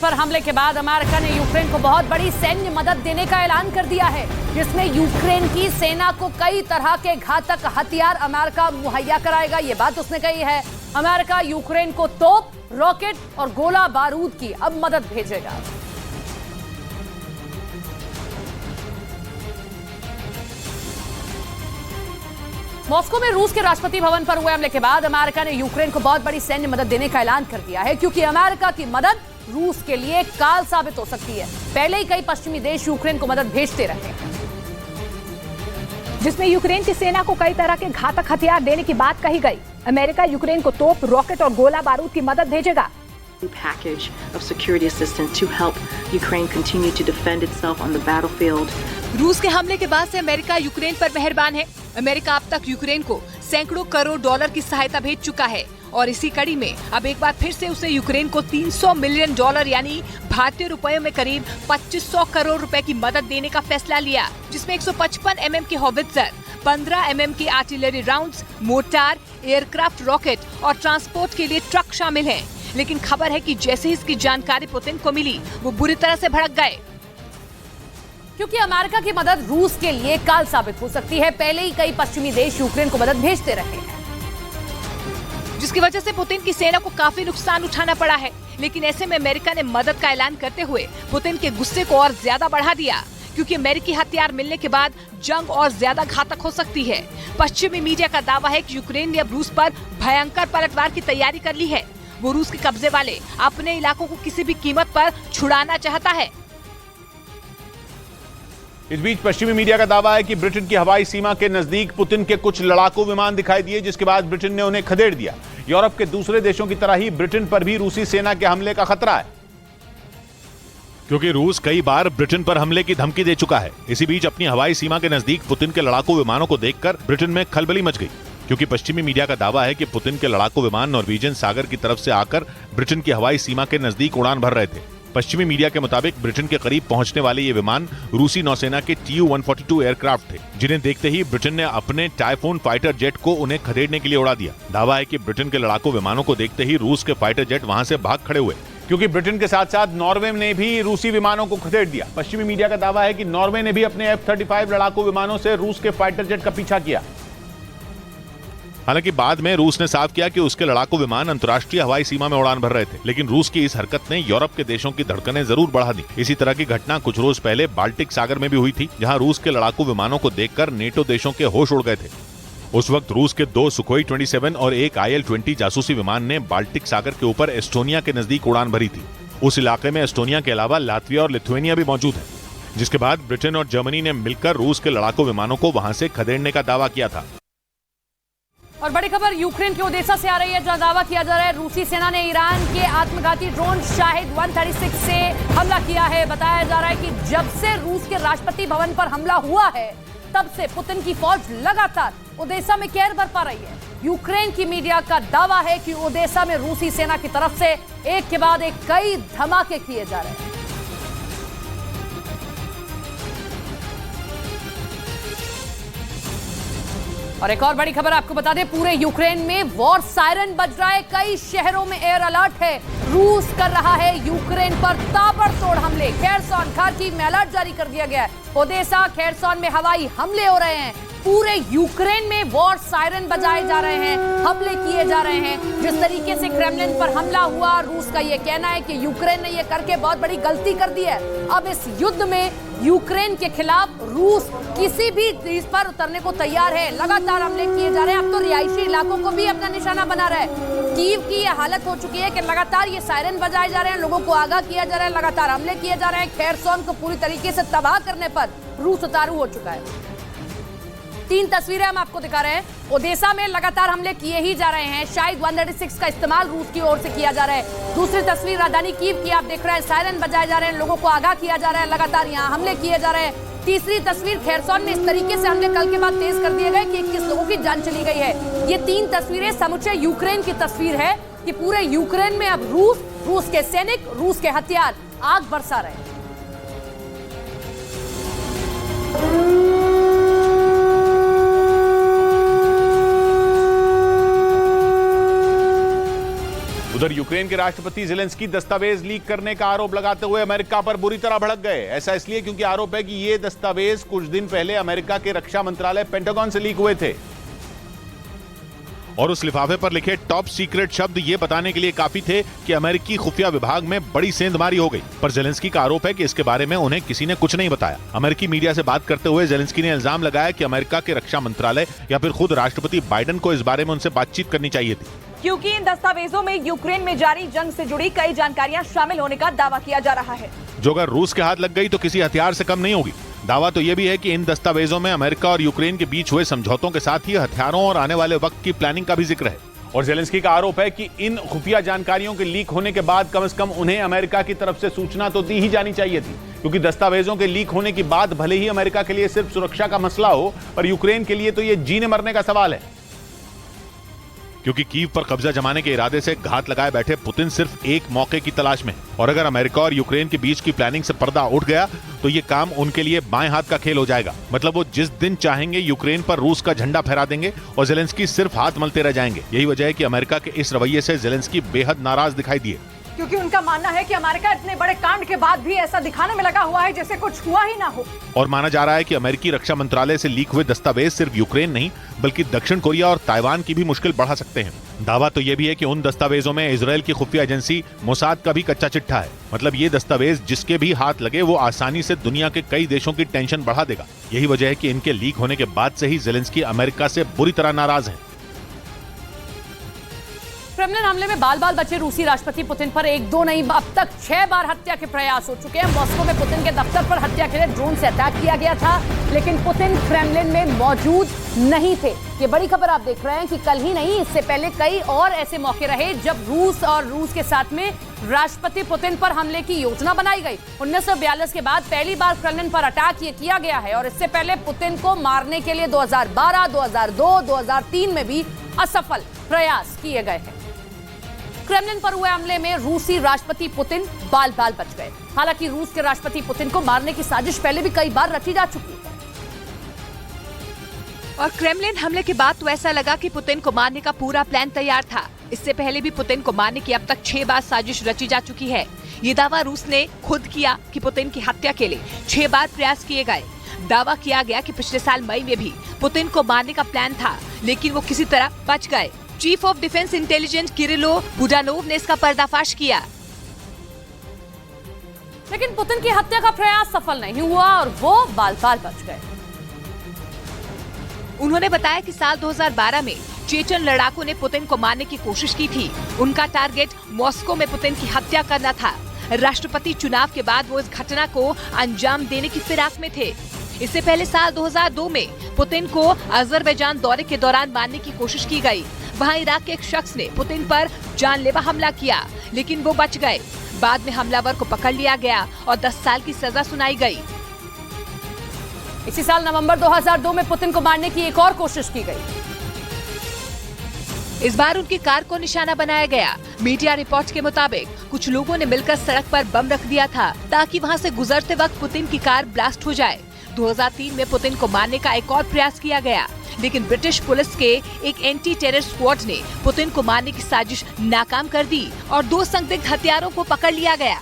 पर हमले के बाद अमेरिका ने यूक्रेन को बहुत बड़ी सैन्य मदद देने का ऐलान कर दिया है, जिसमें यूक्रेन की सेना को कई तरह के घातक हथियार अमेरिका मुहैया कराएगा। ये बात उसने कही है। अमेरिका यूक्रेन को तोप, रॉकेट और गोला बारूद की अब मदद भेजेगा। मॉस्को में रूस के राष्ट्रपति भवन पर हुए हमले के बाद अमेरिका ने यूक्रेन को बहुत बड़ी सैन्य मदद देने का ऐलान कर दिया है, क्योंकि अमेरिका की मदद रूस के लिए काल साबित हो सकती है। पहले ही कई पश्चिमी देश यूक्रेन को मदद भेजते रहे हैं, जिसमें यूक्रेन की सेना को कई तरह के घातक हथियार देने की बात कही गई। अमेरिका यूक्रेन को तोप, रॉकेट और गोला बारूद की मदद भेजेगा। Package of security assistance to help Ukraine continue to defend itself on the battlefield. रूस के हमले के बाद से अमेरिका यूक्रेन पर मेहरबान है। अमेरिका अब तक यूक्रेन को सैकड़ों करोड़ डॉलर की सहायता भेज चुका है और इसी कड़ी में अब एक बार फिर से उसे यूक्रेन को 300 मिलियन डॉलर यानी भारतीय रुपयों में करीब 2500 करोड़ रुपए की मदद देने का फैसला लिया, जिसमें 155 mm के हॉवित्जर, 15 mm के artillery rounds, mortar, aircraft, rocket और ट्रांसपोर्ट के लिए ट्रक शामिल हैं। लेकिन खबर है कि जैसे ही इसकी जानकारी पुतिन को मिली, वो बुरी तरह से भड़क गए, क्योंकि अमेरिका की मदद रूस के लिए काल साबित हो सकती है। पहले ही कई पश्चिमी देश यूक्रेन को मदद भेजते रहे हैं, जिसकी वजह से पुतिन की सेना को काफी नुकसान उठाना पड़ा है। लेकिन ऐसे में अमेरिका ने मदद का ऐलान करते हुए पुतिन के गुस्से को और ज्यादा बढ़ा दिया, क्योंकि अमेरिकी हथियार मिलने के बाद जंग और ज्यादा घातक हो सकती है। पश्चिमी मीडिया का दावा है कि यूक्रेन ने अब रूस पर भयंकर पलटवार की तैयारी कर ली है। वो रूस के कब्जे वाले अपने इलाकों को किसी भी कीमत पर छुड़ाना चाहता है। इस बीच पश्चिमी मीडिया का दावा है कि ब्रिटेन की हवाई सीमा के नजदीक पुतिन के कुछ लड़ाकू विमान दिखाई दिए, जिसके बाद ब्रिटेन ने उन्हें खदेड़ दिया। यूरोप के दूसरे देशों की तरह ही ब्रिटेन पर भी रूसी सेना के हमले का खतरा है, क्योंकि रूस कई बार ब्रिटेन पर हमले की धमकी दे चुका है। इसी बीच अपनी हवाई सीमा के नजदीक पुतिन के लड़ाकू विमानों को देखकर ब्रिटेन में खलबली मच गई, क्योंकि पश्चिमी मीडिया का दावा है कि पुतिन के लड़ाकू विमान नॉर्वेजियन सागर की तरफ से आकर ब्रिटेन की हवाई सीमा के नजदीक उड़ान भर रहे थे। पश्चिमी मीडिया के मुताबिक ब्रिटेन के करीब पहुंचने वाले ये विमान रूसी नौसेना के TU-142 एयरक्राफ्ट थे, जिन्हें देखते ही ब्रिटेन ने अपने टाइफून फाइटर जेट को उन्हें खदेड़ने के लिए उड़ा दिया। दावा है कि ब्रिटेन के लड़ाकू विमानों को देखते ही रूस के फाइटर जेट वहां से भाग खड़े हुए, क्योंकि ब्रिटेन के साथ साथ नॉर्वे ने भी रूसी विमानों को खदेड़ दिया। पश्चिमी मीडिया का दावा है कि नॉर्वे ने भी अपने F-35 लड़ाकू विमानों से रूस के फाइटर जेट का पीछा किया। हालांकि बाद में रूस ने साफ किया कि उसके लड़ाकू विमान अंतर्राष्ट्रीय हवाई सीमा में उड़ान भर रहे थे, लेकिन रूस की इस हरकत ने यूरोप के देशों की धड़कनें जरूर बढ़ा दी। इसी तरह की घटना कुछ रोज पहले बाल्टिक सागर में भी हुई थी, जहां रूस के लड़ाकू विमानों को देखकर नेटो देशों के होश उड़ गए थे। उस वक्त रूस के 2 सुखोई 27 और एक IL-20 जासूसी विमान ने बाल्टिक सागर के ऊपर एस्टोनिया के नजदीक उड़ान भरी थी। उस इलाके में एस्टोनिया के अलावा लातविया और लिथुआनिया भी मौजूद है, जिसके बाद ब्रिटेन और जर्मनी ने मिलकर रूस के लड़ाकू विमानों को वहां से खदेड़ने का दावा किया था। और बड़ी खबर यूक्रेन के ओडेसा से आ रही है, जहां दावा किया जा रहा है रूसी सेना ने ईरान के आत्मघाती ड्रोन शाहिद 136 से हमला किया है। बताया जा रहा है कि जब से रूस के राष्ट्रपति भवन पर हमला हुआ है, तब से पुतिन की फौज लगातार ओडेसा में कहर बरपा रही है। यूक्रेन की मीडिया का दावा है कि ओडेसा में रूसी सेना की तरफ से एक के बाद एक कई धमाके किए जा रहे हैं। और एक और बड़ी खबर आपको बता दें, पूरे यूक्रेन में वॉर सायरन बज रहा है। कई शहरों में एयर अलर्ट है। रूस कर रहा है यूक्रेन पर ताबड़तोड़ हमले। खेरसॉन, खार्किव में अलर्ट जारी कर दिया गया है। ओडेसा, खेरसॉन में हवाई हमले हो रहे हैं। पूरे यूक्रेन में वॉर सायरन बजाए जा रहे हैं, हमले किए जा रहे हैं। जिस तरीके से क्रेमलिन पर हमला हुआ, रूस का यह कहना है कि यूक्रेन ने यह करके बहुत बड़ी गलती कर दी है। अब इस युद्ध में यूक्रेन के खिलाफ रूस किसी भी चीज पर उतरने को तैयार है। लगातार हमले किए जा रहे हैं। अब तो रिहायशी इलाकों को भी अपना निशाना बना रहा है। कीव की यह हालत हो चुकी है कि लगातार ये सायरन बजाए जा रहे हैं, लोगों को आगाह किया जा रहा है, लगातार हमले किए जा रहे हैं। खेरसॉन को पूरी तरीके से तबाह करने पर रूस उतारू हो चुका है। 3 तस्वीरें हम आपको दिखा रहे हैं। ओडेसा में लगातार हमले किए ही जा रहे हैं। शाहिद 136 का इस्तेमाल रूस की ओर से किया जा रहा है। दूसरी तस्वीर राजधानी कीव की आप देख रहे हैं, सायरन बजाए जा रहे हैं, लोगों को आगाह किया जा रहा है, लगातार यहाँ हमले किए जा रहे हैं। तीसरी तस्वीर खेरसॉन में इस तरीके से हमले कल के बाद तेज कर दिए गए कि 21 लोगों की जान चली गई है। ये 3 तस्वीरें समूचे यूक्रेन की तस्वीर है कि पूरे यूक्रेन में अब रूस के सैनिक, रूस के हथियार आग बरसा रहे हैं। उधर यूक्रेन के राष्ट्रपति ज़ेलेंस्की दस्तावेज लीक करने का आरोप लगाते हुए अमेरिका पर बुरी तरह भड़क गए। ऐसा इसलिए क्योंकि आरोप है कि ये दस्तावेज कुछ दिन पहले अमेरिका के रक्षा मंत्रालय पेंटागन से लीक हुए थे और उस लिफाफे पर लिखे टॉप सीक्रेट शब्द ये बताने के लिए काफी थे कि अमेरिकी खुफिया विभाग में बड़ी सेंधमारी हो गई। पर ज़ेलेंस्की का आरोप है कि इसके बारे में उन्हें किसी ने कुछ नहीं बताया। अमेरिकी मीडिया से बात करते हुए ज़ेलेंस्की ने इल्जाम लगाया कि अमेरिका के रक्षा मंत्रालय या फिर खुद राष्ट्रपति बाइडेन को इस बारे में उनसे बातचीत करनी चाहिए थी, क्योंकि इन दस्तावेजों में यूक्रेन में जारी जंग से जुड़ी कई जानकारियां शामिल होने का दावा किया जा रहा है, जो अगर रूस के हाथ लग गई तो किसी हथियार से कम नहीं होगी। दावा तो यह भी है कि इन दस्तावेजों में अमेरिका और यूक्रेन के बीच हुए समझौतों के साथ ही हथियारों और आने वाले वक्त की प्लानिंग का भी जिक्र है। और ज़ेलेंस्की का आरोप है कि इन खुफिया जानकारियों के लीक होने के बाद कम से कम उन्हें अमेरिका की तरफ से सूचना तो दी ही जानी चाहिए थी, क्योंकि दस्तावेजों के लीक होने की बात भले ही अमेरिका के लिए सिर्फ सुरक्षा का मसला हो, पर यूक्रेन के लिए तो यह जीने मरने का सवाल है, क्योंकि कीव पर कब्जा जमाने के इरादे से घात लगाए बैठे पुतिन सिर्फ एक मौके की तलाश में है। और अगर अमेरिका और यूक्रेन के बीच की प्लानिंग से पर्दा उठ गया तो ये काम उनके लिए बाएं हाथ का खेल हो जाएगा। मतलब वो जिस दिन चाहेंगे यूक्रेन पर रूस का झंडा फहरा देंगे और ज़ेलेंस्की सिर्फ हाथ मलते रह जाएंगे। यही वजह है कि अमेरिका के इस रवैये से ज़ेलेंस्की बेहद नाराज दिखाई दिए, क्योंकि उनका मानना है कि अमेरिका इतने बड़े कांड के बाद भी ऐसा दिखाने में लगा हुआ है जैसे कुछ हुआ ही ना हो। और माना जा रहा है कि अमेरिकी रक्षा मंत्रालय से लीक हुए दस्तावेज सिर्फ यूक्रेन नहीं बल्कि दक्षिण कोरिया और ताइवान की भी मुश्किल बढ़ा सकते हैं। दावा तो यह भी है कि उन दस्तावेजों में इजराइल की खुफिया एजेंसी मोसाद का भी कच्चा चिट्ठा है। मतलब ये दस्तावेज जिसके भी हाथ लगे वो आसानी से दुनिया के कई देशों की टेंशन बढ़ा देगा। यही वजह है कि इनके लीक होने के बाद से ही ज़ेलेंस्की अमेरिका से बुरी तरह नाराज हैं। क्रेमलिन हमले में बाल बाल बचे रूसी राष्ट्रपति पुतिन पर एक दो नहीं अब तक 6 बार हत्या के प्रयास हो चुके हैं। मॉस्को में पुतिन के दफ्तर पर हत्या के लिए ड्रोन से अटैक किया गया था, लेकिन पुतिन क्रेमलिन में मौजूद नहीं थे। ये बड़ी खबर आप देख रहे हैं कि कल ही नहीं, इससे पहले कई और ऐसे मौके रहे जब रूस के साथ में राष्ट्रपति पुतिन पर हमले की योजना बनाई गई। 1942 के बाद पहली बार क्रेमलिन पर अटैक ये किया गया है और इससे पहले पुतिन को मारने के लिए 2012, 2002, 2003 में भी असफल प्रयास किए गए हैं। क्रेमलिन पर हुए हमले में रूसी राष्ट्रपति पुतिन बाल बाल बच गए। हालांकि रूस के राष्ट्रपति पुतिन को मारने की साजिश पहले भी कई बार रची जा चुकी है। और क्रेमलिन हमले के बाद तो ऐसा लगा कि पुतिन को मारने का पूरा प्लान तैयार था। इससे पहले भी पुतिन को मारने की अब तक 6 बार साजिश रची जा चुकी है। ये दावा रूस ने खुद किया कि पुतिन की हत्या के लिए 6 बार प्रयास किए गए। दावा किया गया कि पिछले साल मई में भी पुतिन को मारने का प्लान था, लेकिन वो किसी तरह बच गए। Chief of defence intelligence Kyrylo Budanov ने इसका पर्दाफाश किया। लेकिन पुतिन की हत्या का प्रयास सफल नहीं हुआ और वो बाल बाल बच गए। उन्होंने बताया कि साल 2012 में चेचन लड़ाकों ने पुतिन को मारने की कोशिश की थी। उनका टारगेट मॉस्को में पुतिन की हत्या करना था। राष्ट्रपति चुनाव के बाद वो इस घटना को अंजाम देने की फिराक में थे। इससे पहले साल 2002 में पुतिन को अजरबैजान दौरे के दौरान मारने की कोशिश की गई। वहां इराक के एक शख्स ने पुतिन पर जानलेवा हमला किया, लेकिन वो बच गए। बाद में हमलावर को पकड़ लिया गया और 10 साल की सजा सुनाई गई। इसी साल नवंबर 2002 में पुतिन को मारने की एक और कोशिश की गई। इस बार उनकी कार को निशाना बनाया गया। मीडिया रिपोर्ट्स के मुताबिक कुछ लोगों ने मिलकर सड़क पर बम रख दिया था ताकि वहां से गुजरते वक्त पुतिन की कार ब्लास्ट हो जाए। 2003 में पुतिन को मारने का एक और प्रयास किया गया, लेकिन ब्रिटिश पुलिस के एक एंटी टेरर स्क्वाड ने पुतिन को मारने की साजिश नाकाम कर दी और 2 संदिग्ध हत्यारों को पकड़ लिया गया।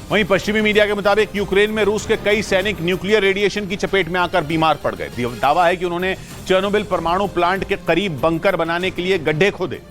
वहीं पश्चिमी मीडिया के मुताबिक यूक्रेन में रूस के कई सैनिक न्यूक्लियर रेडिएशन की चपेट में आकर बीमार पड़ गए। दावा है कि उन्होंने चेर्नोबिल परमाणु प्लांट के करीब बंकर बनाने के लिए गड्ढे खोदे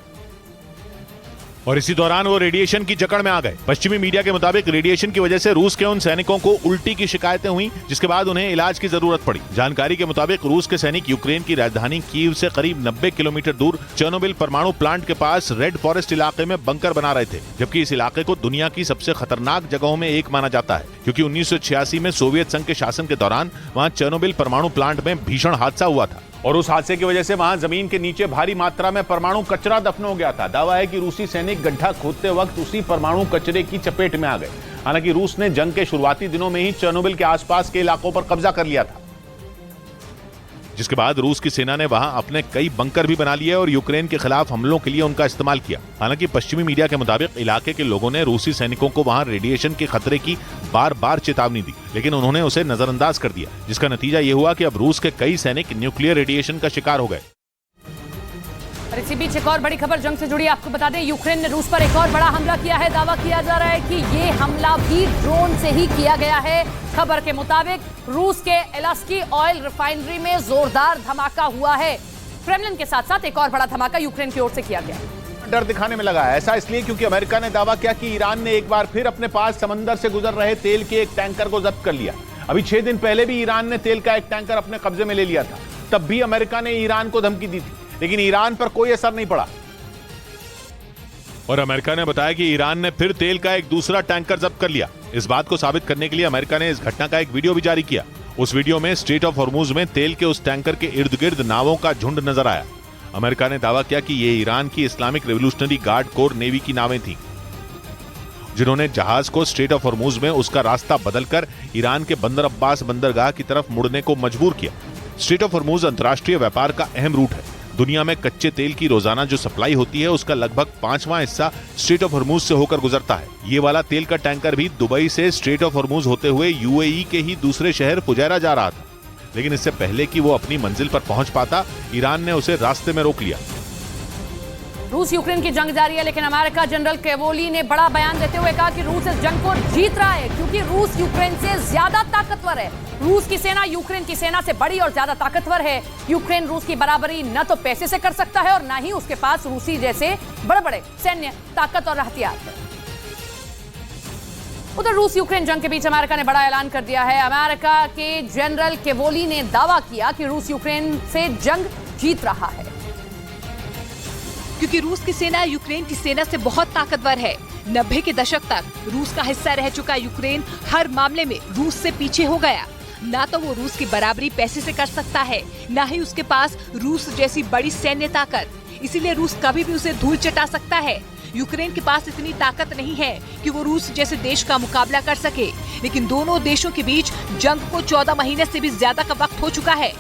और इसी दौरान वो रेडिएशन की जकड़ में आ गए। पश्चिमी मीडिया के मुताबिक रेडिएशन की वजह से रूस के उन सैनिकों को उल्टी की शिकायतें हुई, जिसके बाद उन्हें इलाज की जरूरत पड़ी। जानकारी के मुताबिक रूस के सैनिक यूक्रेन की राजधानी कीव से करीब 90 किलोमीटर दूर चेर्नोबिल परमाणु प्लांट के पास रेड फॉरेस्ट इलाके में बंकर बना रहे थे, जबकि इस इलाके को दुनिया की सबसे खतरनाक जगहों में एक माना जाता है, क्योंकि 1986 में सोवियत संघ के शासन के दौरान वहाँ चेर्नोबिल परमाणु प्लांट में भीषण हादसा हुआ था और उस हादसे की वजह से वहां जमीन के नीचे भारी मात्रा में परमाणु कचरा दफन हो गया था। दावा है कि रूसी सैनिक गड्ढा खोदते वक्त उसी परमाणु कचरे की चपेट में आ गए। हालांकि रूस ने जंग के शुरुआती दिनों में ही चेर्नोबिल के आसपास के इलाकों पर कब्जा कर लिया था, जिसके बाद रूस की सेना ने वहां अपने कई बंकर भी बना लिए और यूक्रेन के खिलाफ हमलों के लिए उनका इस्तेमाल किया। हालांकि पश्चिमी मीडिया के मुताबिक इलाके के लोगों ने रूसी सैनिकों को वहां रेडिएशन के खतरे की बार बार चेतावनी दी, लेकिन उन्होंने उसे नजरअंदाज कर दिया, जिसका नतीजा ये हुआ कि अब रूस के कई सैनिक न्यूक्लियर रेडिएशन का शिकार हो गए। और इसी बीच एक और बड़ी खबर जंग से जुड़ी आपको बता दें, यूक्रेन ने रूस पर एक और बड़ा हमला किया है। दावा किया जा रहा है कि ये हमला भी ड्रोन से ही किया गया है। खबर के मुताबिक रूस के एलस्की ऑयल रिफाइनरी में जोरदार धमाका हुआ है। क्रेमलिन के साथ साथ एक और बड़ा धमाका यूक्रेन की ओर से किया गया। डर दिखाने में लगा है। ऐसा इसलिए क्योंकि अमेरिका ने दावा किया कि ईरान ने एक बार फिर अपने पास समंदर से गुजर रहे तेल के एक टैंकर को जब्त कर लिया। अभी 6 दिन पहले भी ईरान ने तेल का एक टैंकर अपने कब्जे में ले लिया था। तब भी अमेरिका ने ईरान को धमकी दी थी, लेकिन ईरान पर कोई असर नहीं पड़ा। और अमेरिका ने बताया कि ईरान ने फिर तेल का एक दूसरा टैंकर जब्त कर लिया। इस बात को साबित करने के लिए अमेरिका ने इस घटना का एक वीडियो भी जारी किया। उस वीडियो में स्ट्रेट ऑफ हॉर्मुज में तेल के उस टैंकर के इर्द गिर्द नावों का झुंड नजर आया। अमेरिका ने दावा किया कि ये ईरान की Islamic revolutionary guard core navy की नावें थीं, जिन्होंने जहाज को स्ट्रेट ऑफ हॉर्मुज में उसका रास्ता बदलकर ईरान के बंदर अब्बास बंदरगाह की तरफ मुड़ने को मजबूर किया। स्ट्रेट ऑफ हॉर्मुज अंतर्राष्ट्रीय व्यापार का अहम रूट है। दुनिया में कच्चे तेल की रोजाना जो सप्लाई होती है उसका लगभग 5वां हिस्सा स्ट्रेट ऑफ हॉर्मुज से होकर गुजरता है। ये वाला तेल का टैंकर भी दुबई से स्ट्रेट ऑफ हॉर्मुज होते हुए यूएई के ही दूसरे शहर फुजैरा जा रहा था, लेकिन इससे पहले कि वो अपनी मंजिल पर पहुंच पाता, ईरान ने उसे रास्ते में रोक लिया। रूस यूक्रेन की जंग जारी है, लेकिन अमेरिका जनरल कैवोली ने बड़ा बयान देते हुए कहा कि रूस इस जंग को जीत रहा है क्योंकि रूस यूक्रेन से ज्यादा ताकतवर है। रूस की सेना यूक्रेन की सेना से बड़ी और ज्यादा ताकतवर है। यूक्रेन रूस की बराबरी न तो पैसे से कर सकता है और न ही उसके पास रूसी जैसे बड़े बड़े सैन्य ताकत और हथियार है। उधर रूस यूक्रेन जंग के बीच अमेरिका ने बड़ा ऐलान कर दिया है। अमेरिका के जनरल कैवोली ने दावा किया कि रूस यूक्रेन से जंग जीत रहा है क्योंकि रूस की सेना यूक्रेन की सेना से बहुत ताकतवर है। 90 के दशक तक रूस का हिस्सा रह चुका यूक्रेन हर मामले में रूस से पीछे हो गया। ना तो वो रूस की बराबरी पैसे से कर सकता है, ना ही उसके पास रूस जैसी बड़ी सैन्य ताकत। इसीलिए रूस कभी भी उसे धूल चटा सकता है। यूक्रेन के पास इतनी ताकत नहीं है कि वो रूस जैसे देश का मुकाबला कर सके, लेकिन दोनों देशों के बीच जंग को 14 महीने से भी ज्यादा का वक्त हो चुका है।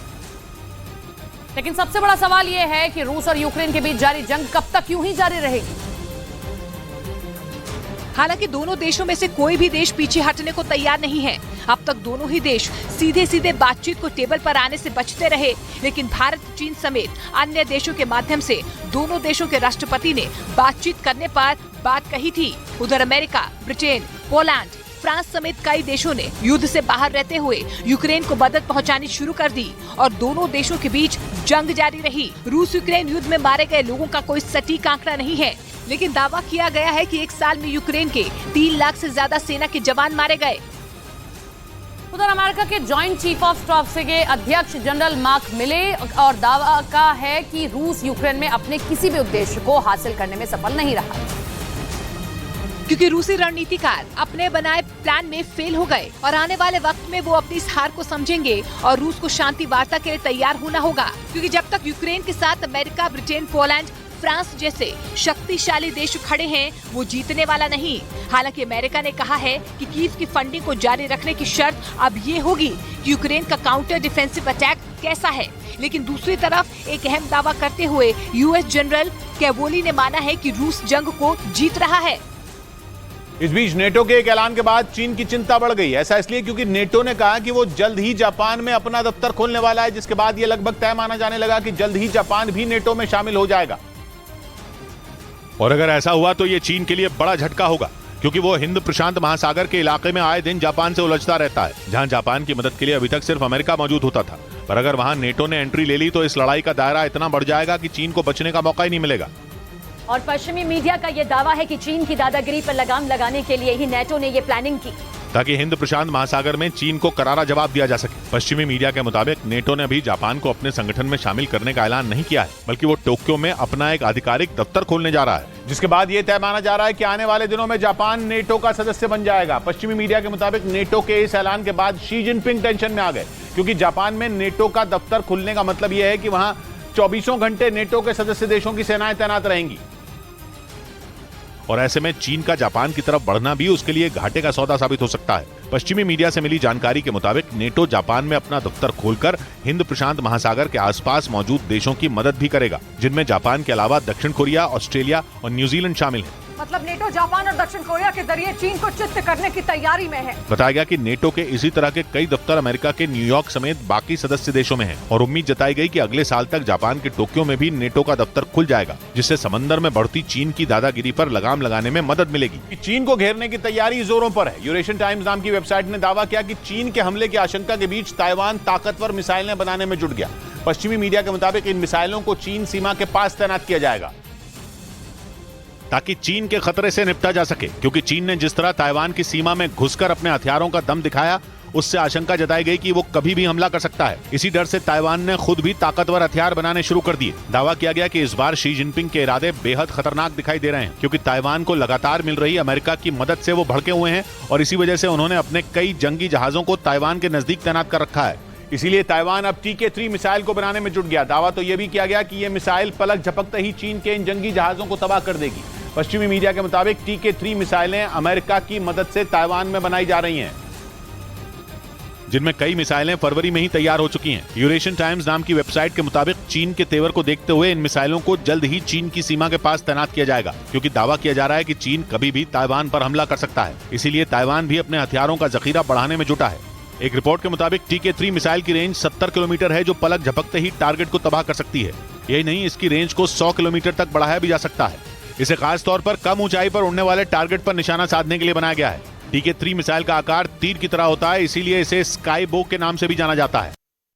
लेकिन सबसे बड़ा सवाल यह है कि रूस और यूक्रेन के बीच जारी जंग कब तक यूं ही जारी रहेगी। हालांकि दोनों देशों में से कोई भी देश पीछे हटने को तैयार नहीं है। अब तक दोनों ही देश सीधे सीधे बातचीत को टेबल पर आने से बचते रहे, लेकिन भारत, चीन समेत अन्य देशों के माध्यम से दोनों देशों के राष्ट्रपति ने बातचीत करने पर बात कही थी। उधर अमेरिका, ब्रिटेन, पोलैंड, फ्रांस समेत कई देशों ने युद्ध से बाहर रहते हुए यूक्रेन को मदद पहुंचानी शुरू कर दी और दोनों देशों के बीच जंग जारी रही। रूस यूक्रेन युद्ध में मारे गए लोगों का कोई सटीक आंकड़ा नहीं है, लेकिन दावा किया गया है कि 1 साल में यूक्रेन के 3 लाख से ज्यादा सेना के जवान मारे गए। उधर अमेरिका के जॉइंट चीफ ऑफ स्टाफ के अध्यक्ष जनरल मार्क मिले और दावा का है कि रूस यूक्रेन में अपने किसी भी उद्देश्य को हासिल करने में सफल नहीं रहा, क्योंकि रूसी रणनीतिकार अपने बनाए प्लान में फेल हो गए और आने वाले वक्त में वो अपनी इस हार को समझेंगे और रूस को शांति वार्ता के लिए तैयार होना होगा। क्योंकि जब तक यूक्रेन के साथ अमेरिका, ब्रिटेन, पोलैंड, फ्रांस जैसे शक्तिशाली देश खड़े हैं, वो जीतने वाला नहीं। हालांकि अमेरिका ने कहा है कि कीव की फंडिंग को जारी रखने की शर्त अब ये होगी कि यूक्रेन का काउंटर डिफेंसिव अटैक कैसा है। लेकिन दूसरी तरफ एक अहम दावा करते हुए यूएस जनरल कैवोली ने माना है कि रूस जंग को जीत रहा है। इस बीच नेटो के एक ऐलान के बाद चीन की चिंता बढ़ गई। ऐसा इसलिए क्योंकि नेटो ने कहा कि वो जल्द ही जापान में अपना दफ्तर खोलने वाला है, जिसके बाद ये लगभग तय माना जाने लगा कि जल्द ही जापान भी नेटो में शामिल हो जाएगा। और अगर ऐसा हुआ तो ये चीन के लिए बड़ा झटका होगा, क्योंकि वो हिंद प्रशांत महासागर के इलाके में आए दिन जापान से उलझता रहता है, जहां जापान की मदद के लिए अभी तक सिर्फ अमेरिका मौजूद होता था। पर अगर वहां नेटो ने एंट्री ले ली तो इस लड़ाई का दायरा इतना बढ़ जाएगा कि चीन को बचने का मौका ही नहीं मिलेगा। और पश्चिमी मीडिया का ये दावा है कि चीन की दादागिरी पर लगाम लगाने के लिए ही नेटो ने ये प्लानिंग की, ताकि हिंद प्रशांत महासागर में चीन को करारा जवाब दिया जा सके। पश्चिमी मीडिया के मुताबिक नेटो ने अभी जापान को अपने संगठन में शामिल करने का ऐलान नहीं किया है, बल्कि वो टोक्यो में अपना एक आधिकारिक दफ्तर खोलने जा रहा है, जिसके बाद ये तय माना जा रहा है कि आने वाले दिनों में जापान नेटो का सदस्य बन जाएगा। पश्चिमी मीडिया के मुताबिक नेटो के इस ऐलान के बाद शी जिनपिंग टेंशन में आ गए, क्योंकि जापान में नेटो का दफ्तर खुलने का मतलब यह है कि वहां 24 घंटे नेटो के सदस्य देशों की सेनाएं तैनात रहेंगी। और ऐसे में चीन का जापान की तरफ बढ़ना भी उसके लिए घाटे का सौदा साबित हो सकता है। पश्चिमी मीडिया से मिली जानकारी के मुताबिक नेटो जापान में अपना दफ्तर खोलकर हिंद प्रशांत महासागर के आसपास मौजूद देशों की मदद भी करेगा, जिनमें जापान के अलावा दक्षिण कोरिया, ऑस्ट्रेलिया और न्यूजीलैंड शामिल है। मतलब नेटो जापान और दक्षिण कोरिया के जरिए चीन को चित्त करने की तैयारी में है। बताया गया कि नेटो के इसी तरह के कई दफ्तर अमेरिका के न्यूयॉर्क समेत बाकी सदस्य देशों में हैं और उम्मीद जताई गई कि अगले साल तक जापान के टोक्यो में भी नेटो का दफ्तर खुल जाएगा, जिससे समंदर में बढ़ती चीन की दादागिरी पर लगाम लगाने में मदद मिलेगी। चीन को घेरने की तैयारी जोरों पर है। यूरेशियन टाइम्स नाम की वेबसाइट ने दावा किया कि चीन के हमले की आशंका के बीच ताइवान ताकतवर मिसाइलें बनाने में जुट गया। पश्चिमी मीडिया के मुताबिक इन मिसाइलों को चीन सीमा के पास तैनात किया जाएगा ताकि चीन के खतरे से निपटा जा सके, क्योंकि चीन ने जिस तरह ताइवान की सीमा में घुसकर अपने हथियारों का दम दिखाया, उससे आशंका जताई गई कि वो कभी भी हमला कर सकता है। इसी डर से ताइवान ने खुद भी ताकतवर हथियार बनाने शुरू कर दिए। दावा किया गया कि इस बार शी जिनपिंग के इरादे बेहद खतरनाक दिखाई दे रहे हैं, क्योंकि ताइवान को लगातार मिल रही अमेरिका की मदद से वो भड़के हुए हैं और इसी वजह से उन्होंने अपने कई जंगी जहाजों को ताइवान के नजदीक तैनात कर रखा है। इसीलिए ताइवान अब TK-3 मिसाइल को बनाने में जुट गया। दावा तो यह भी किया गया कि यह मिसाइल पलक झपकते ही चीन के इन जंगी जहाजों को तबाह कर देगी। पश्चिमी मीडिया के मुताबिक TK-3 मिसाइलें अमेरिका की मदद से ताइवान में बनाई जा रही हैं, जिनमें कई मिसाइलें फरवरी में ही तैयार हो चुकी हैं। यूरेशियन टाइम्स नाम की वेबसाइट के मुताबिक चीन के तेवर को देखते हुए इन मिसाइलों को जल्द ही चीन की सीमा के पास तैनात किया जाएगा, क्योंकि दावा किया जा रहा है कि चीन कभी भी ताइवान पर हमला कर सकता है। इसीलिए ताइवान भी अपने हथियारों का जखीरा बढ़ाने में जुटा है। एक रिपोर्ट के मुताबिक TK-3 मिसाइल की रेंज 70 किलोमीटर है, जो पलक झपकते ही टारगेट को तबाह कर सकती है। यही नहीं, इसकी रेंज को 100 किलोमीटर तक बढ़ाया भी जा सकता है। इसे खास तौर पर कम ऊंचाई पर उड़ने वाले टारगेट पर निशाना साधने के लिए बनाया गया है। TK-3 मिसाइल का आकार तीर की तरह होता है, इसीलिए इसे स्काई बो के नाम से भी जाना जाता है।